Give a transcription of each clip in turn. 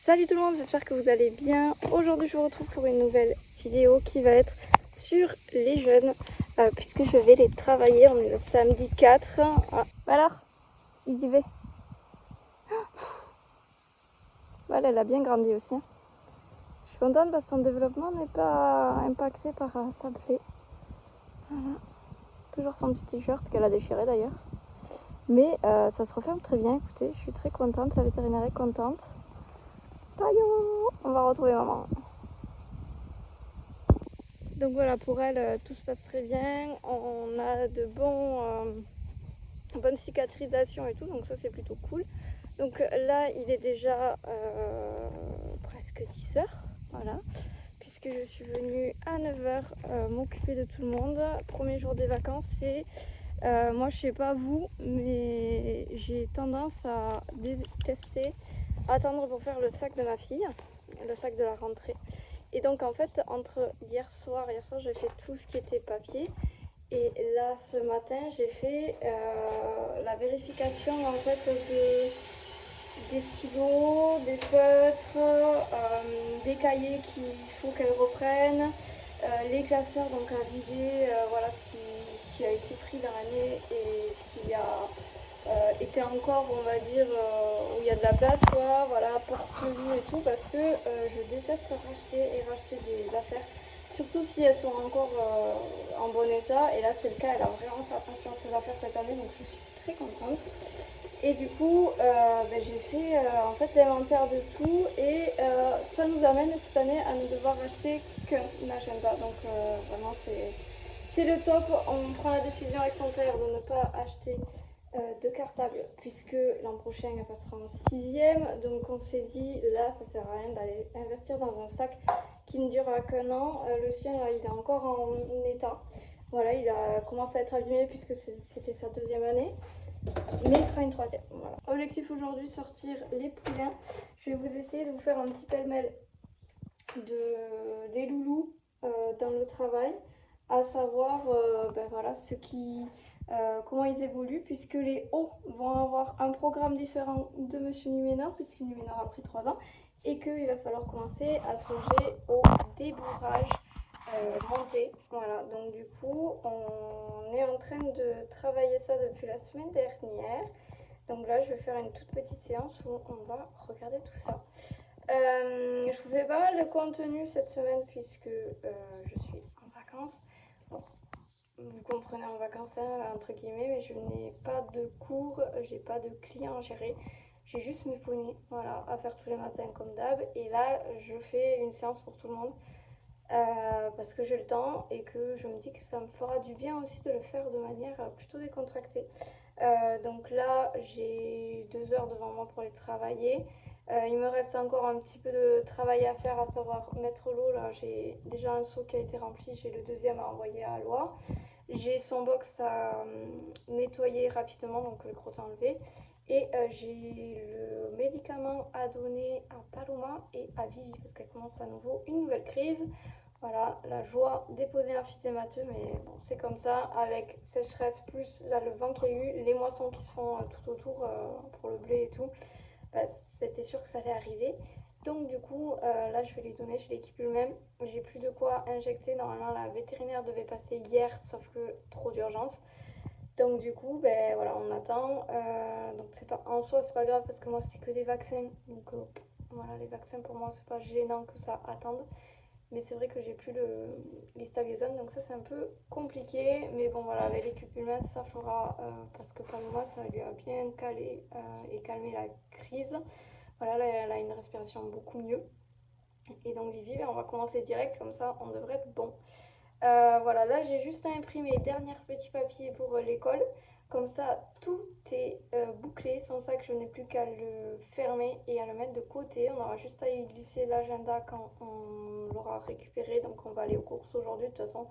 Salut tout le monde, j'espère que vous allez bien. Aujourd'hui je vous retrouve pour une nouvelle vidéo qui va être sur les jeunes puisque je vais les travailler. On est le samedi 4. Ah. Alors, il y va. Voilà, elle a bien grandi aussi. Je suis contente parce que son développement n'est pas impacté par sa plaie. Voilà. Toujours son petit t-shirt qu'elle a déchiré d'ailleurs. Mais ça se referme très bien, écoutez, je suis très contente, la vétérinaire est contente. Taillon, on va retrouver maman. Donc voilà, pour elle, tout se passe très bien. On a de bonnes cicatrisations et tout, donc ça c'est plutôt cool. Donc là, il est déjà presque 10 h, voilà, puisque je suis venue à 9 h m'occuper de tout le monde. Premier jour des vacances, et moi je sais pas vous, mais j'ai tendance à détester attendre pour faire le sac de ma fille, le sac de la rentrée. Et donc en fait, entre hier soir j'ai fait tout ce qui était papier, et là ce matin j'ai fait la vérification en fait des stylos, des feutres, des cahiers qu'il faut qu'elle reprenne, les classeurs donc à vider, voilà ce qui a été pris dans l'année et ce qui a été encore, on va dire, où il y a de la place, quoi, voilà, porte-clés et tout, parce que je déteste racheter des affaires, surtout si elles sont encore en bon état, et là c'est le cas, elle a vraiment fait attention à ses affaires cette année, donc je suis très contente. Et du coup, j'ai fait en fait l'inventaire de tout, et ça nous amène cette année à ne devoir acheter qu'un agenda, donc vraiment c'est le top. On prend la décision avec son père de ne pas acheter de cartable puisque l'an prochain elle passera en 6e, donc on s'est dit là ça sert à rien d'aller investir dans un sac qui ne durera qu'un an. Le sien là il est encore en état, voilà, il a commencé à être abîmé puisque c'était sa 2e année, mais il fera une 3e. Voilà. Objectif aujourd'hui, sortir les poulains. Je vais vous essayer de vous faire un petit pêle-mêle des loulous dans le travail, à savoir voilà, comment ils évoluent, puisque les hauts vont avoir un programme différent de Monsieur Numénor, puisque Numénor a pris 3 ans, et qu'il va falloir commencer à songer au débourrage monté. Voilà, donc du coup, on est en train de travailler ça depuis la semaine dernière. Donc là, je vais faire une toute petite séance où on va regarder tout ça. Je vous fais pas mal de contenu cette semaine puisque je suis en vacances. Bon, vous comprenez, en vacances hein, entre guillemets, mais je n'ai pas de cours, j'ai pas de clients à gérer. J'ai juste mes poneys, voilà, à faire tous les matins comme d'hab. Et là, je fais une séance pour tout le monde parce que j'ai le temps et que je me dis que ça me fera du bien aussi de le faire de manière plutôt décontractée. Donc là, j'ai 2 heures devant moi pour les travailler. Il me reste encore un petit peu de travail à faire, à savoir mettre l'eau. Là, j'ai déjà un seau qui a été rempli, j'ai le deuxième à envoyer à Loa. J'ai son box à nettoyer rapidement, donc le crottin enlevé. Et j'ai le médicament à donner à Paloma et à Vivi parce qu'elle commence à nouveau une nouvelle crise. Voilà, la joie déposer un fils hémateux, mais bon, c'est comme ça, avec sécheresse, plus là, le vent qu'il y a eu, les moissons qui se font tout autour pour le blé et tout, bah, c'était sûr que ça allait arriver. Donc du coup, là, je vais lui donner chez l'équipe lui-même. J'ai plus de quoi injecter. Normalement, la vétérinaire devait passer hier, sauf que trop d'urgence. Donc du coup, ben voilà, on attend. Donc c'est pas en soi, c'est pas grave parce que moi, c'est que des vaccins. Donc voilà, les vaccins pour moi, c'est pas gênant que ça attende. Mais c'est vrai que j'ai plus l'histaviosane, donc ça c'est un peu compliqué. Mais bon voilà, avec les cupules ça fera, parce que Paloma ça lui a bien calé et calmé la crise. Voilà, là elle a une respiration beaucoup mieux. Et donc Vivi, on va commencer direct, comme ça on devrait être bon. Voilà, là j'ai juste à imprimer les derniers petits papiers pour l'école. Comme ça, tout est bouclé. Sans ça, que je n'ai plus qu'à le fermer et à le mettre de côté. On aura juste à y glisser l'agenda quand on l'aura récupéré. Donc on va aller aux courses aujourd'hui de toute façon,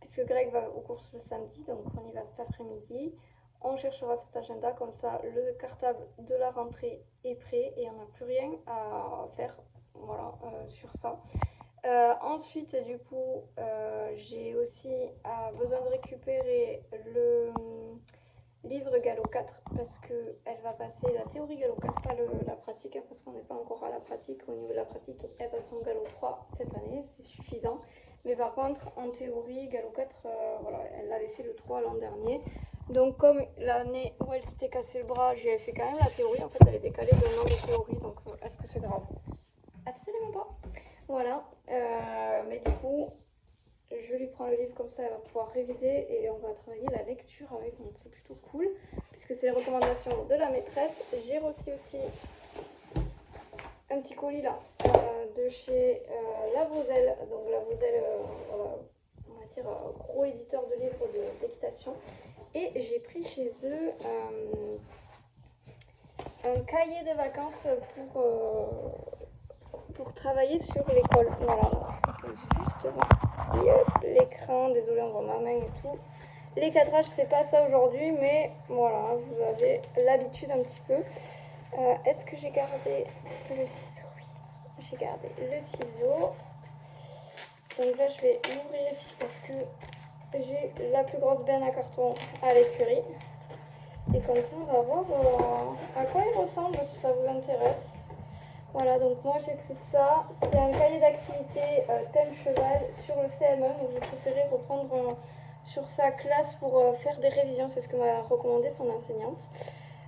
puisque Greg va aux courses le samedi. Donc on y va cet après-midi. On cherchera cet agenda, comme ça le cartable de la rentrée est prêt et on n'a plus rien à faire, voilà, sur ça. Ensuite, du coup, j'ai aussi besoin de récupérer livre Galop 4 parce qu'elle va passer la théorie Galop 4, pas la pratique, hein, parce qu'on n'est pas encore à la pratique. Au niveau de la pratique, elle passe son Galop 3 cette année, c'est suffisant. Mais par contre, en théorie, Galop 4, voilà, elle avait fait le 3 l'an dernier. Donc comme l'année où elle s'était cassé le bras, j'y avais fait quand même la théorie. En fait, elle est décalée d'un an de théorie, donc est-ce que c'est grave? Absolument pas. Voilà, mais du coup, je lui prends le livre comme ça, elle va pouvoir réviser et on va travailler la lecture avec, donc c'est plutôt cool, puisque c'est les recommandations de la maîtresse. J'ai reçu aussi un petit colis là, de chez Lavozelle, donc Lavozelle, on va dire gros éditeur de livres d'équitation, et j'ai pris chez eux un cahier de vacances pour travailler sur l'école. Voilà, je pose juste l'écran, désolé on voit ma main et tout. Les cadrages c'est pas ça aujourd'hui, mais voilà, vous avez l'habitude un petit peu. Est-ce que j'ai gardé le ciseau? Oui, j'ai gardé le ciseau. Donc là je vais l'ouvrir ici parce que j'ai la plus grosse benne à carton à l'écurie. Et comme ça on va voir à quoi il ressemble si ça vous intéresse. Voilà, donc moi j'ai pris ça. C'est un cahier d'activité thème cheval sur le CM1. Donc j'ai préféré reprendre sur sa classe pour faire des révisions. C'est ce que m'a recommandé son enseignante.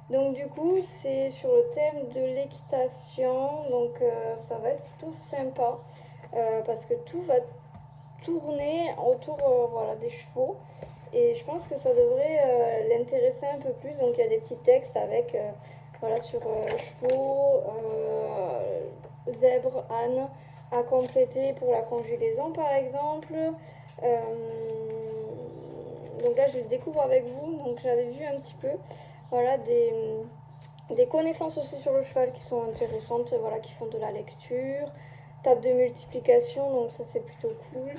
Donc du coup c'est sur le thème de l'équitation. Donc ça va être plutôt sympa parce que tout va tourner autour voilà, des chevaux. Et je pense que ça devrait l'intéresser un peu plus. Donc il y a des petits textes avec voilà, sur chevaux, zèbre, âne, à compléter pour la conjugaison par exemple. Donc là je le découvre avec vous, donc j'avais vu un petit peu voilà, des connaissances aussi sur le cheval qui sont intéressantes, voilà, qui font de la lecture, table de multiplication, donc ça c'est plutôt cool.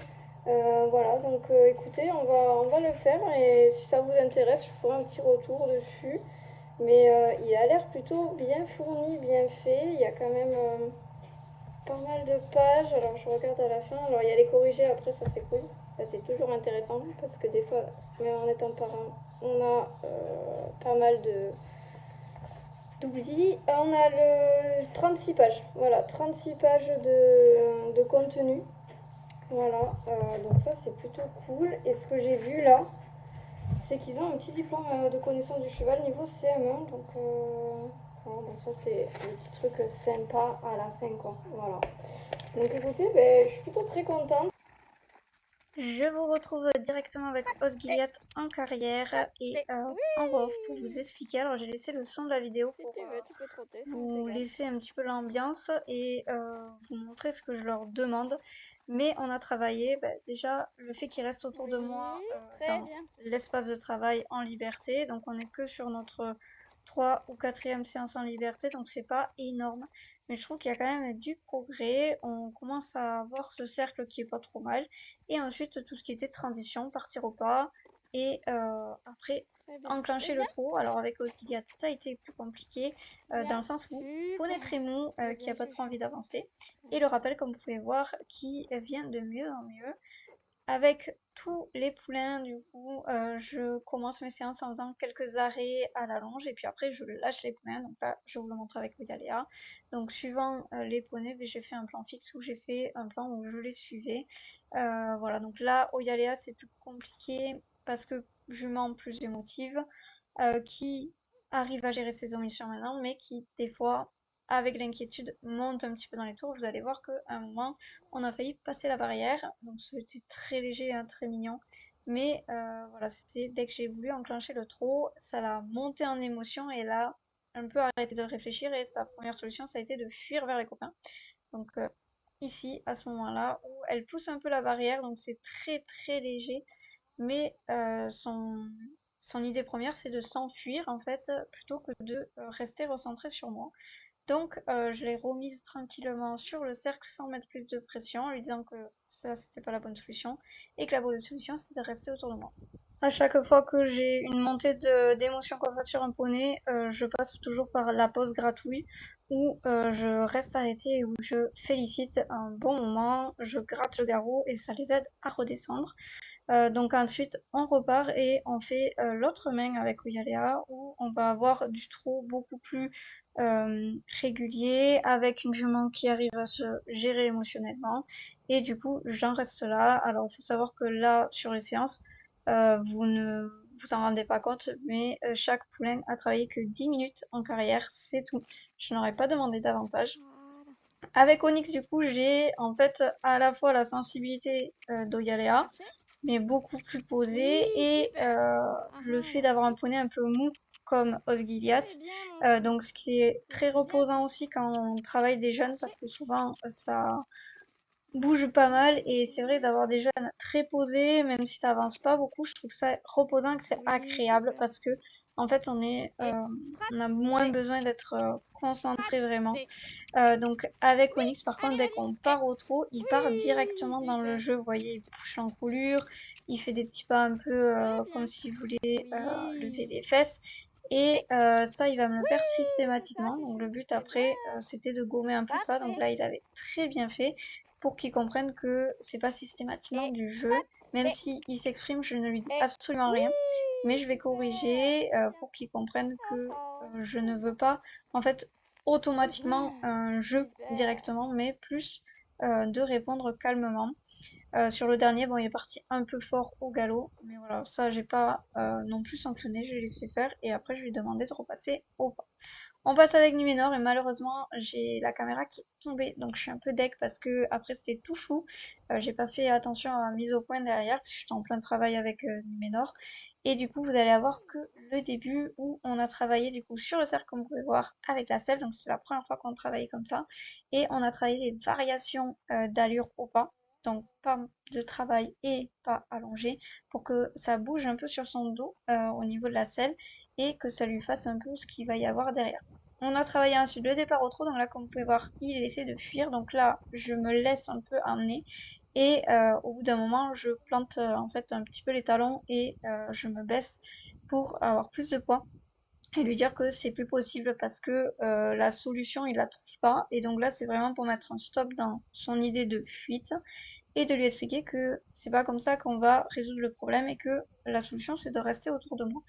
Voilà, donc écoutez, on va le faire et si ça vous intéresse, je ferai un petit retour dessus. Mais il a l'air plutôt bien fourni, bien fait. Il y a quand même pas mal de pages. Alors je regarde à la fin. Alors il y a les corrigés après, ça c'est cool. Ça c'est toujours intéressant parce que des fois, même en étant parent, on a pas mal d'oubli. On a le 36 pages. Voilà, 36 pages de contenu. Voilà, donc ça c'est plutôt cool. Et ce que j'ai vu là, c'est qu'ils ont un petit diplôme de connaissance du cheval niveau CM1. Donc, voilà, donc ça c'est un petit truc sympa à la fin quoi. Voilà. Donc écoutez, ben, je suis plutôt très contente. Je vous retrouve directement avec Osgiliath en carrière et en off pour vous expliquer. Alors j'ai laissé le son de la vidéo pour vous laisser un petit peu l'ambiance et vous montrer ce que je leur demande. Mais on a travaillé déjà le fait qu'ils restent autour de moi dans l'espace de travail en liberté. Donc on n'est que sur notre 3 ou 4e séance en liberté, donc c'est pas énorme. Mais je trouve qu'il y a quand même du progrès. On commence à avoir ce cercle qui est pas trop mal. Et ensuite tout ce qui était transition, partir au pas. Et après enclencher le trot. Alors avec Osgiliath, ça a été plus compliqué dans le sens où poney très mou qui a pas trop envie d'avancer. Et le rappel, comme vous pouvez voir, qui vient de mieux en mieux. Avec tous les poulains, du coup, je commence mes séances en faisant quelques arrêts à la longe et puis après je lâche les poulains. Donc là, je vous le montre avec Oyaléa. Donc suivant les poneys, j'ai fait un plan fixe ou j'ai fait un plan où je les suivais. Voilà, donc là, Oyaléa, c'est plus compliqué parce que jument plus émotive, qui arrive à gérer ses émotions maintenant, mais qui, des fois, avec l'inquiétude, monte un petit peu dans les tours. Vous allez voir qu'à un moment, on a failli passer la barrière. Donc c'était très léger, hein, très mignon. Mais voilà, c'est dès que j'ai voulu enclencher le trot, ça l'a monté en émotion et là, un peu arrêté de réfléchir. Et sa première solution, ça a été de fuir vers les copains. Donc ici, à ce moment-là, où elle pousse un peu la barrière, donc c'est très très léger. Mais son idée première, c'est de s'enfuir en fait, plutôt que de rester recentré sur moi. Donc, je l'ai remise tranquillement sur le cercle sans mettre plus de pression, en lui disant que ça, c'était pas la bonne solution, et que la bonne solution, c'était de rester autour de moi. À chaque fois que j'ai une montée d'émotion comme ça sur un poney, je passe toujours par la pause gratouille, où je reste arrêtée et où je félicite un bon moment, je gratte le garrot et ça les aide à redescendre. Donc ensuite, on repart et on fait l'autre main avec Oyalea où on va avoir du trot beaucoup plus régulier avec une jument qui arrive à se gérer émotionnellement. Et du coup, j'en reste là. Alors, il faut savoir que là, sur les séances, vous ne vous en rendez pas compte, mais chaque poulain a travaillé que 10 minutes en carrière, c'est tout. Je n'aurais pas demandé davantage. Avec Onyx, du coup, j'ai en fait à la fois la sensibilité d'Oyalea, mais beaucoup plus posée, et le fait d'avoir un poney un peu mou comme Osgiliath. Donc, ce qui est très reposant aussi quand on travaille des jeunes, parce que souvent ça bouge pas mal, et c'est vrai d'avoir des jeunes très posés, même si ça avance pas beaucoup, je trouve ça reposant, que c'est agréable parce que en fait on a moins besoin d'être concentré vraiment. Donc avec Onyx, par contre, dès qu'on part au trot, il part directement dans le jeu. Vous voyez, il bouge en coulure, il fait des petits pas un peu comme s'il voulait lever les fesses. Et ça, il va me le faire systématiquement. Donc le but après, c'était de gommer un peu ça. Donc là, il avait très bien fait pour qu'il comprenne que c'est pas systématiquement du jeu. Même si il s'exprime, je ne lui dis absolument rien. Mais je vais corriger pour qu'il comprenne que je ne veux pas, en fait, automatiquement un jeu directement, mais plus de répondre calmement. Sur le dernier, bon, il est parti un peu fort au galop, mais voilà, ça, j'ai pas non plus sanctionné, je l'ai laissé faire, et après, je lui ai demandé de repasser au pas. On passe avec Numénor, et malheureusement, j'ai la caméra qui est tombée, donc je suis un peu deg parce que après, c'était tout flou. J'ai pas fait attention à la mise au point derrière, parce que j'étais en plein travail avec Numénor. Et du coup, vous allez avoir que le début où on a travaillé du coup sur le cercle, comme vous pouvez voir, avec la selle. Donc c'est la première fois qu'on travaille comme ça. Et on a travaillé les variations d'allure au pas. Donc pas de travail et pas allongé pour que ça bouge un peu sur son dos au niveau de la selle et que ça lui fasse un peu ce qu'il va y avoir derrière. On a travaillé ensuite le départ au trot, donc là comme vous pouvez voir il essaie de fuir, donc là je me laisse un peu emmener et au bout d'un moment je plante en fait un petit peu les talons et je me baisse pour avoir plus de poids et lui dire que c'est plus possible parce que la solution il la trouve pas, et donc là c'est vraiment pour mettre un stop dans son idée de fuite et de lui expliquer que c'est pas comme ça qu'on va résoudre le problème et que la solution c'est de rester autour de moi.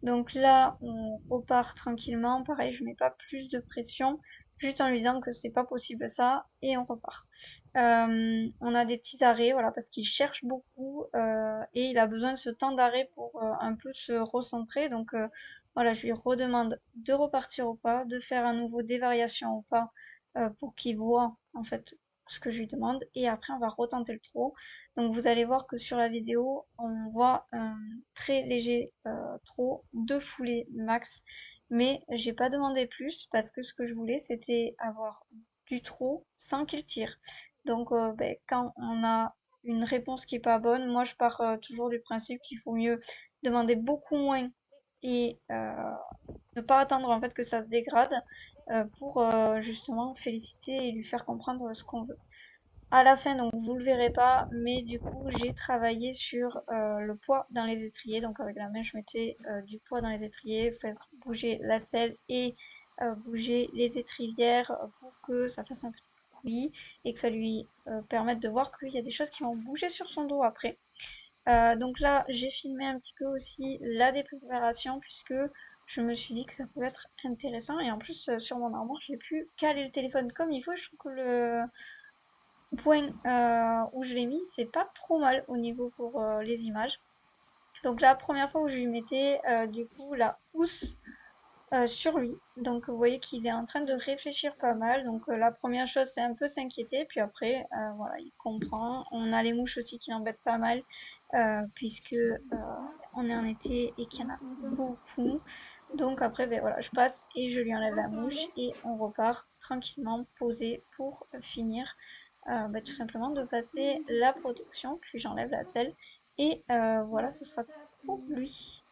Donc là, on repart tranquillement. Pareil, je mets pas plus de pression, juste en lui disant que c'est pas possible ça, et on repart. On a des petits arrêts, voilà, parce qu'il cherche beaucoup et il a besoin de ce temps d'arrêt pour un peu se recentrer. Donc voilà, je lui redemande de repartir au pas, de faire à nouveau des variations au pas pour qu'il voit en fait ce que je lui demande, et après on va retenter le trot. Donc vous allez voir que sur la vidéo, on voit un très léger trot, 2 foulées max, mais j'ai pas demandé plus parce que ce que je voulais c'était avoir du trot sans qu'il tire. Donc ben, quand on a une réponse qui est pas bonne, moi je pars toujours du principe qu'il faut mieux demander beaucoup moins et ne pas attendre en fait que ça se dégrade pour justement féliciter et lui faire comprendre ce qu'on veut. À la fin, donc vous le verrez pas, mais du coup j'ai travaillé sur le poids dans les étriers. Donc avec la main, je mettais du poids dans les étriers, faire bouger la selle et bouger les étrivières pour que ça fasse un peu de bruit et que ça lui permette de voir qu'il y a des choses qui vont bouger sur son dos après. Donc là, j'ai filmé un petit peu aussi la dépréparation puisque je me suis dit que ça pouvait être intéressant, et en plus sur mon armoire, j'ai pu caler le téléphone comme il faut. Je trouve que le point où je l'ai mis, c'est pas trop mal au niveau pour les images. Donc la première fois où je lui mettais du coup la housse sur lui. Donc vous voyez qu'il est en train de réfléchir pas mal. Donc la première chose c'est un peu s'inquiéter, puis après voilà, il comprend. On a les mouches aussi qui l'embêtent pas mal puisque on est en été et qu'il y en a beaucoup. Donc après ben voilà, je passe et je lui enlève la mouche et on repart tranquillement posé pour finir ben, tout simplement de passer la protection, puis j'enlève la selle et voilà, ce sera tout pour lui.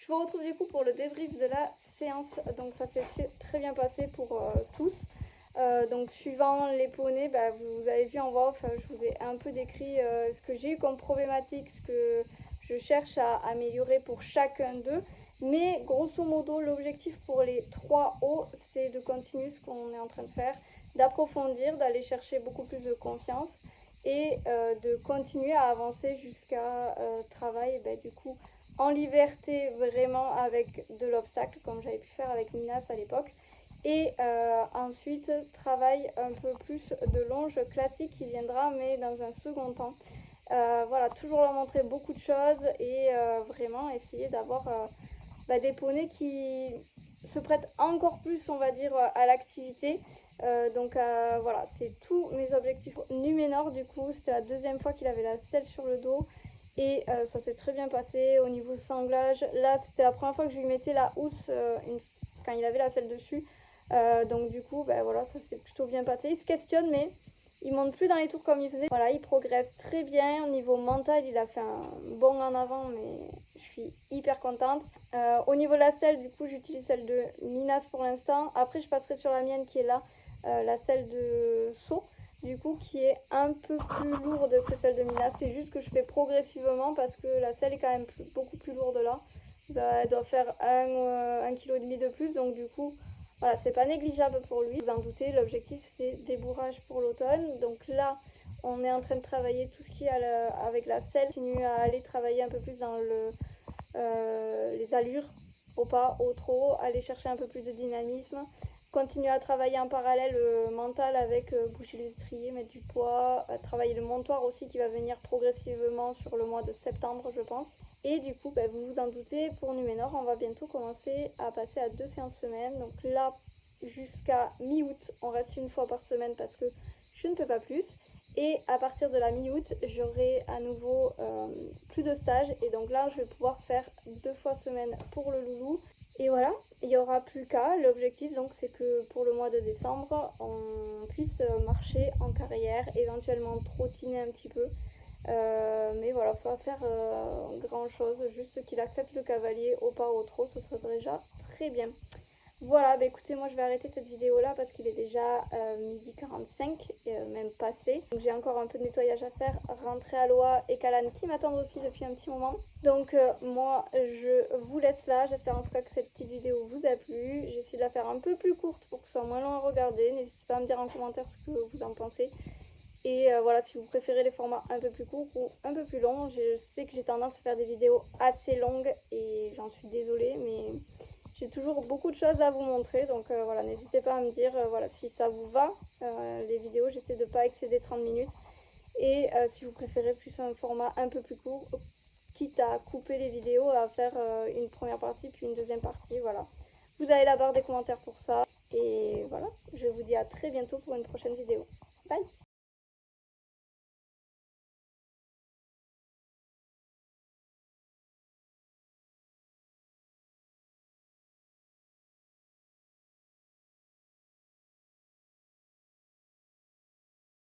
Je vous retrouve du coup pour le débrief de la séance. Donc ça s'est très bien passé pour tous. Donc suivant les poneys, vous avez vu en voix off, je vous ai un peu décrit ce que j'ai eu comme problématique, ce que je cherche à améliorer pour chacun d'eux. Mais grosso modo, l'objectif pour les 3 hauts, c'est de continuer ce qu'on est en train de faire, d'approfondir, d'aller chercher beaucoup plus de confiance et de continuer à avancer jusqu'à travail du coup en liberté vraiment avec de l'obstacle comme j'avais pu faire avec Minas à l'époque. Et ensuite, travail un peu plus de longe classique qui viendra, mais dans un second temps. Voilà, toujours leur montrer beaucoup de choses et vraiment essayer d'avoir des poneys qui se prêtent encore plus, on va dire, à l'activité. Donc voilà, c'est tous mes objectifs. Numénor, du coup, c'était la deuxième fois qu'il avait la selle sur le dos. Et ça s'est très bien passé au niveau sanglage. Là, c'était la première fois que je lui mettais la housse quand il avait la selle dessus. Donc du coup, voilà, ça s'est plutôt bien passé. Il se questionne, mais il monte plus dans les tours comme il faisait. Voilà, il progresse très bien. Au niveau mental, il a fait un bond en avant, mais je suis hyper contente. Au niveau de la selle, du coup, j'utilise celle de Minas pour l'instant. Après, je passerai sur la mienne qui est là, la selle de Sceaux, du coup, qui est un peu plus lourde que celle de Minas. C'est juste que je fais progressivement parce que la selle est quand même beaucoup plus lourde là. Elle doit faire 1,5 kg de plus, donc du coup, voilà, c'est pas négligeable pour lui. Vous en doutez, l'objectif c'est débourrage pour l'automne. Donc là, on est en train de travailler tout ce qui est avec la selle. Continue à aller travailler un peu plus dans les allures, au pas, au trop, aller chercher un peu plus de dynamisme. Continuer à travailler en parallèle mental avec boucher les étriers, mettre du poids, travailler le montoir aussi qui va venir progressivement sur le mois de septembre, je pense. Et du coup, vous vous en doutez, pour Numénor, on va bientôt commencer à passer à 2 séances semaine. Donc là, jusqu'à mi-août, on reste une fois par semaine parce que je ne peux pas plus. Et à partir de la mi-août, j'aurai à nouveau plus de stages. Et donc là, je vais pouvoir faire 2 fois semaine pour le loulou. Et voilà, il n'y aura plus qu'à. L'objectif, donc, c'est que pour le mois de décembre, on puisse marcher en carrière, éventuellement trottiner un petit peu. Mais voilà, il ne faut pas faire grand chose, juste qu'il accepte le cavalier au pas au trot, ce serait déjà très bien. Voilà, écoutez, moi je vais arrêter cette vidéo là parce qu'il est déjà 12h45, même passé. Donc j'ai encore un peu de nettoyage à faire, rentrer à Loa et Calane qui m'attendent aussi depuis un petit moment. Donc moi je vous laisse là, j'espère en tout cas que cette petite vidéo vous a plu. J'ai essayé de la faire un peu plus courte pour que ce soit moins long à regarder. N'hésitez pas à me dire en commentaire ce que vous en pensez. Et voilà, si vous préférez les formats un peu plus courts ou un peu plus longs, je sais que j'ai tendance à faire des vidéos assez longues et j'en suis désolée, mais j'ai toujours beaucoup de choses à vous montrer. Donc voilà, n'hésitez pas à me dire voilà, si ça vous va, les vidéos, j'essaie de ne pas excéder 30 minutes. Et si vous préférez plus un format un peu plus court, quitte à couper les vidéos, à faire une première partie puis une deuxième partie, voilà. Vous avez la barre des commentaires pour ça. Et voilà, je vous dis à très bientôt pour une prochaine vidéo. Bye!